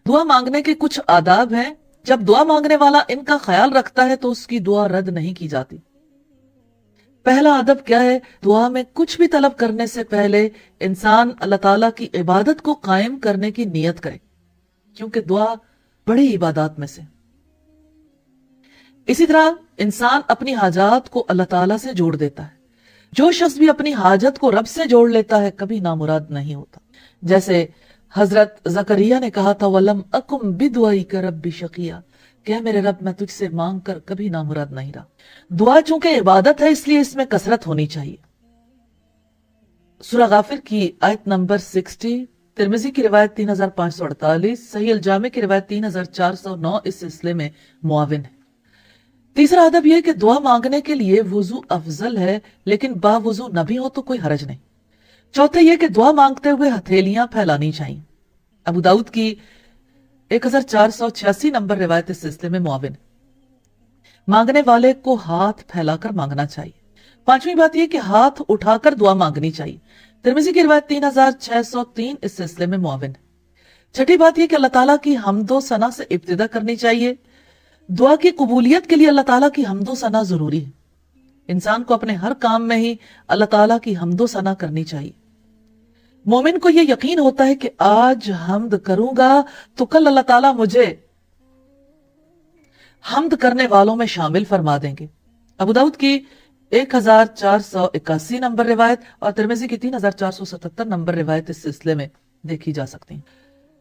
دعا مانگنے کے کچھ آداب ہیں، جب دعا مانگنے والا ان کا خیال رکھتا ہے تو اس کی دعا رد نہیں کی جاتی۔ پہلا ادب کیا ہے؟ دعا میں کچھ بھی طلب کرنے سے پہلے انسان اللہ تعالیٰ کی عبادت کو قائم کرنے کی نیت کرے، کیونکہ دعا بڑی عبادات میں سے۔ اسی طرح انسان اپنی حاجات کو اللہ تعالیٰ سے جوڑ دیتا ہے۔ جو شخص بھی اپنی حاجت کو رب سے جوڑ لیتا ہے کبھی نامراد نہیں ہوتا، جیسے حضرت زکریا نے کہا تھا وَلَمْ أَكُمْ بِدُعَائِكَ رَبِّ شَقِيًّا، کہ میرے رب میں تجھ سے مانگ کر کبھی نامراد نہیں رہا۔ دعا چونکہ عبادت ہے اس لیے اس میں کثرت ہونی چاہیے۔ سورہ غافر کی آیت نمبر 60، ترمذی کی روایت 3548، صحیح الجامع کی روایت 3409 اس سلسلے میں معاون ہے۔ تیسرا ادب یہ کہ دعا مانگنے کے لیے وضو افضل ہے، لیکن با وضو نہ بھی ہو تو کوئی حرج نہیں۔ چوتھے یہ کہ دعا مانگتے ہوئے ہتھیلیاں پھیلانی چاہیے۔ ابو داؤد کی 1486 نمبر روایت اس سلسلے میں معاون ہے۔ مانگنے والے کو ہاتھ پھیلا کر مانگنا چاہیے۔ پانچویں بات یہ کہ ہاتھ اٹھا کر دعا مانگنی چاہیے۔ ترمذی کی روایت 3603 اس سلسلے میں معاون ہے۔ چھٹی بات یہ کہ اللہ تعالیٰ کی حمد و ثنا سے ابتدا کرنی چاہیے۔ دعا کی قبولیت کے لیے اللہ تعالیٰ کی حمد و ثنا ضروری ہے۔ انسان کو اپنے ہر کام میں ہی اللہ تعالیٰ کی حمد و ثنا کرنی چاہیے۔ مومن کو یہ یقین ہوتا ہے کہ آج حمد کروں گا تو کل اللہ تعالیٰ مجھے حمد کرنے والوں میں شامل فرما دیں گے۔ ابو داؤد کی 1481 نمبر روایت اور ترمذی کی 3477 نمبر روایت اس سلسلے میں دیکھی جا سکتی ہیں۔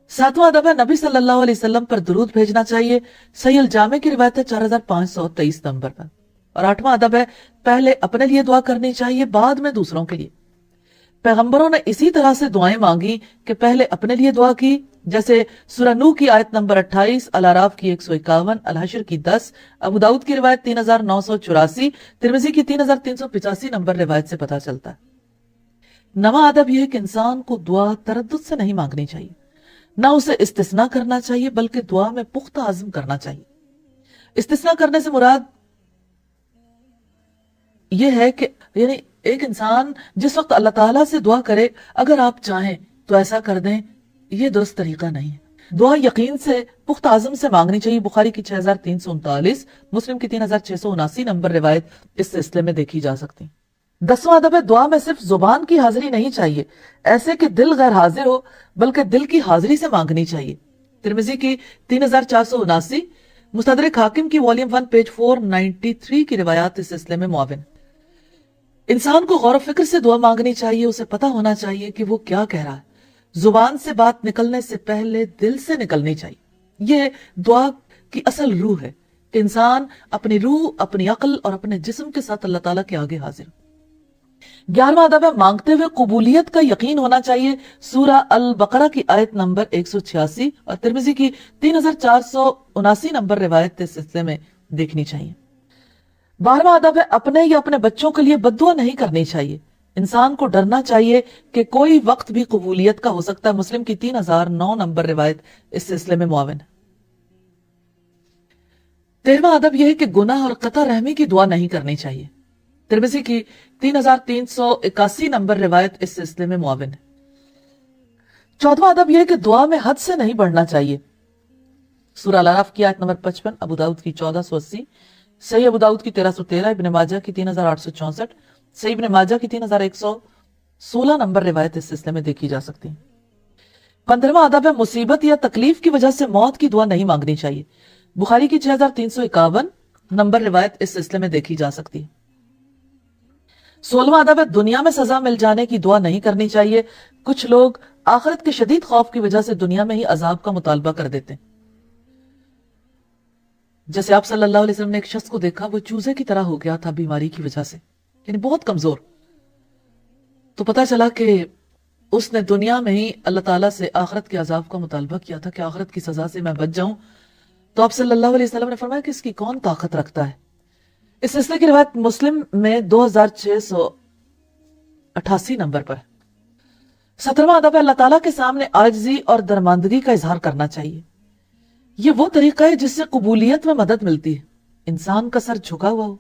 ساتواں ادب ہے نبی صلی اللہ علیہ وسلم پر درود بھیجنا چاہیے، صحیح الجامع کی روایت ہے 4523 نمبر پر۔ اور آٹھواں ادب ہے پہلے اپنے لیے دعا کرنی چاہیے بعد میں دوسروں کے لیے۔ پیغمبروں نے اسی طرح سے دعائیں مانگی کہ پہلے اپنے لیے دعا کی، جیسے سورہ نوح کی آیت نمبر 28، الاعراف کی 151، الحشر کی 10، ابو داؤد کی روایت 3984، ترمذی کی 3385 نمبر روایت سے پتہ چلتا ہے۔ نواں ادب یہ ہے کہ انسان کو دعا تردد سے نہیں مانگنی چاہیے، نہ اسے استثناء کرنا چاہیے بلکہ دعا میں پختہ عزم کرنا چاہیے۔ استثناء کرنے سے مراد یہ ہے کہ یعنی ایک انسان جس وقت اللہ تعالیٰ سے دعا کرے اگر آپ چاہیں تو ایسا کر دیں، یہ درست طریقہ نہیں ہے۔ دعا یقین سے پختہ عزم سے مانگنی چاہیے۔ بخاری کی 6339، مسلم کی 3679 نمبر روایت اس سلسلے میں دیکھی جا سکتی۔ دسواں ادب ہے دعا میں صرف زبان کی حاضری نہیں چاہیے، ایسے کہ دل غیر حاضر ہو بلکہ دل کی حاضری سے مانگنی چاہیے۔ ترمذی کی 3479، مستدرک حاکم کی والیوم 1 پیج 493 کی روایات اس سلسلے میں معاون۔ انسان کو غور و فکر سے دعا مانگنی چاہیے، اسے پتہ ہونا چاہیے کہ وہ کیا کہہ رہا ہے۔ زبان سے بات نکلنے سے پہلے دل سے نکلنی چاہیے۔ یہ دعا کی اصل روح ہے کہ انسان اپنی روح، اپنی عقل اور اپنے جسم کے ساتھ اللہ تعالیٰ کے آگے حاضر۔ 11واں ادب ہے مانگتے ہوئے قبولیت کا یقین ہونا چاہیے۔ سورہ البقرہ کی آیت نمبر 186 اور ترمذی کی 3479 نمبر روایت اس سلسلے میں دیکھنی چاہیے۔ 12واں ادب ہے اپنے یا اپنے بچوں کے لیے بد دعا نہیں کرنی چاہیے۔ انسان کو ڈرنا چاہیے کہ کوئی وقت بھی قبولیت کا ہو سکتا ہے۔ مسلم کی 3009 نمبر روایت اس سلسلے میں معاون ہے۔ 13واں ادب یہ ہے کہ گناہ اور قطع رحمی کی دعا نہیں کرنی چاہیے۔ ترمذی کی 3381 نمبر روایت اس سلسلے میں معاون ہے۔ 14واں ادب یہ ہے کہ دعا میں حد سے نہیں بڑھنا چاہیے۔ سورہ الاعراف کی آیت نمبر 55، ابو داؤد کی 1480، صحیح ابو داؤد کی 1313، ابن ماجہ کی 3864، صحیح ابن ماجہ کی 3116 نمبر روایت اس سلسلے میں دیکھی جا سکتی ہے۔ 15واں ادب ہے مصیبت یا تکلیف کی وجہ سے موت کی دعا نہیں مانگنی چاہیے۔ بخاری کی 6351 نمبر روایت اس سلسلے میں دیکھی جا سکتی ہے۔ 16واں ادب ہے دنیا میں سزا مل جانے کی دعا نہیں کرنی چاہیے۔ کچھ لوگ آخرت کے شدید خوف کی وجہ سے دنیا میں ہی عذاب کا مطالبہ کر دیتے ہیں۔ جیسے آپ صلی اللہ علیہ وسلم نے ایک شخص کو دیکھا، وہ چوزے کی طرح ہو گیا تھا بیماری کی وجہ سے، یعنی بہت کمزور۔ تو پتا چلا کہ اس نے دنیا میں ہی اللہ تعالیٰ سے آخرت کے عذاب کا مطالبہ کیا تھا کہ آخرت کی سزا سے میں بچ جاؤں۔ تو آپ صلی اللہ علیہ وسلم نے فرمایا کہ اس کی کون طاقت رکھتا ہے۔ اس سلسلے کی روایت مسلم میں 2688 نمبر پر۔ 17واں ادب ہے اللہ تعالیٰ کے سامنے عاجزی اور درماندگی کا اظہار کرنا چاہیے۔ یہ وہ طریقہ ہے جس سے قبولیت میں مدد ملتی ہے۔ انسان کا سر جھکا ہوا ہو،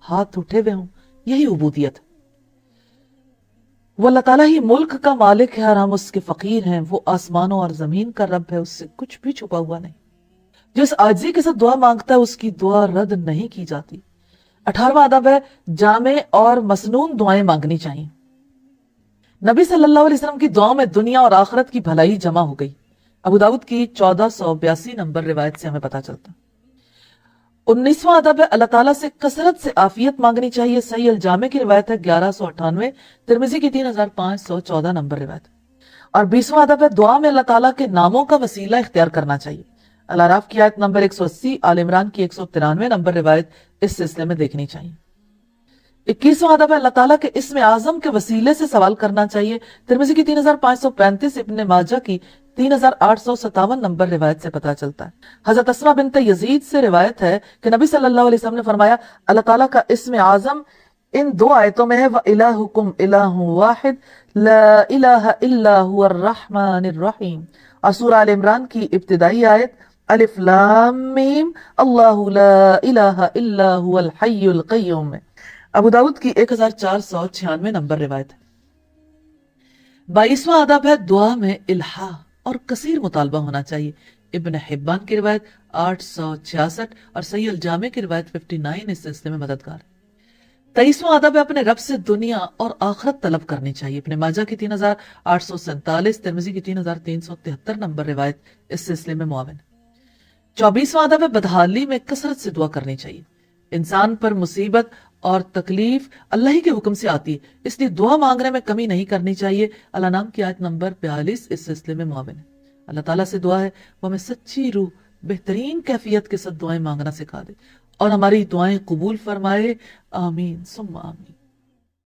ہاتھ اٹھے ہوئے ہوں، یہی عبودیت ہے۔ وہ اللہ تعالیٰ ہی ملک کا مالک ہے اور ہم اس کے فقیر ہیں. وہ آسمانوں اور زمین کا رب ہے، اس سے کچھ بھی چھپا ہوا نہیں. جس عاجزی کے ساتھ دعا مانگتا ہے اس کی دعا رد نہیں کی جاتی. 18واں ادب ہے جامع اور مسنون دعائیں مانگنی چاہیے. نبی صلی اللہ علیہ وسلم کی دعاؤں میں دنیا اور آخرت کی بھلائی جمع ہو گئی. ابو داؤد کی 1482 نمبر روایت سے ہمیں پتا چلتا. 19واں ادب ہے اللہ تعالیٰ سے کثرت سے عافیت مانگنی چاہیے. صحیح الجامع کی روایت ہے 1198، ترمذی کی 3514 نمبر روایت. اور 20واں ادب ہے دعا میں اللہ تعالیٰ کے ناموں کا وسیلہ اختیار کرنا چاہیے. الاعراف کی آیت نمبر 180، آل عمران کی 193 نمبر روایت اس سلسلے میں دیکھنی چاہیے. 21واں ادب ہے اللہ تعالیٰ کے اسم اعظم کے وسیلے سے سوال کرنا چاہیے. ترمذی کی 3535، ابن ماجہ کی 3857 نمبر روایت سے پتا چلتا ہے. حضرت اسماء بنت یزید سے روایت ہے کہ نبی صلی اللہ علیہ وسلم نے فرمایا اللہ تعالیٰ کا اسم اعظم ان دو آیتوں میں ہے وَإِلَٰهُكُمْ إِلَٰهٌ وَاحِدٌ لَا إِلَٰهَ إِلَّا هُوَ الرَّحْمَٰنِ الرَّحِيمُ. اور سورہ آل عمران کی ابتدائی آیت الف لام میم اللہ لا الہ الا هو الحی القیوم میں ابو داؤد کی 1496 نمبر روایت ہے. 22واں ادب ہے دعا میں الہا اور کثیر مطالبہ ہونا چاہیے. ابن حبان کی روایت 866 اور صحیح الجامع کی روایت 59 اس سلسلے میں مددگار. 23واں ادب ہے اپنے رب سے دنیا اور آخرت طلب کرنی چاہیے. ابن ماجہ کی 3847، ترمذی کی 3373 نمبر روایت اس سلسلے میں معاون. 24واں ادب ہے بدحالی میں کثرت سے دعا کرنی چاہیے. انسان پر مصیبت اور تکلیف اللہ ہی کے حکم سے آتی ہے، اس لیے دعا مانگنے میں کمی نہیں کرنی چاہیے. الانعام کی آیت نمبر 42 اس سلسلے میں معاون ہے. اللہ تعالیٰ سے دعا ہے وہ ہمیں سچی روح بہترین کیفیت کے ساتھ دعائیں مانگنا سکھا دے اور ہماری دعائیں قبول فرمائے. آمین ثم آمین.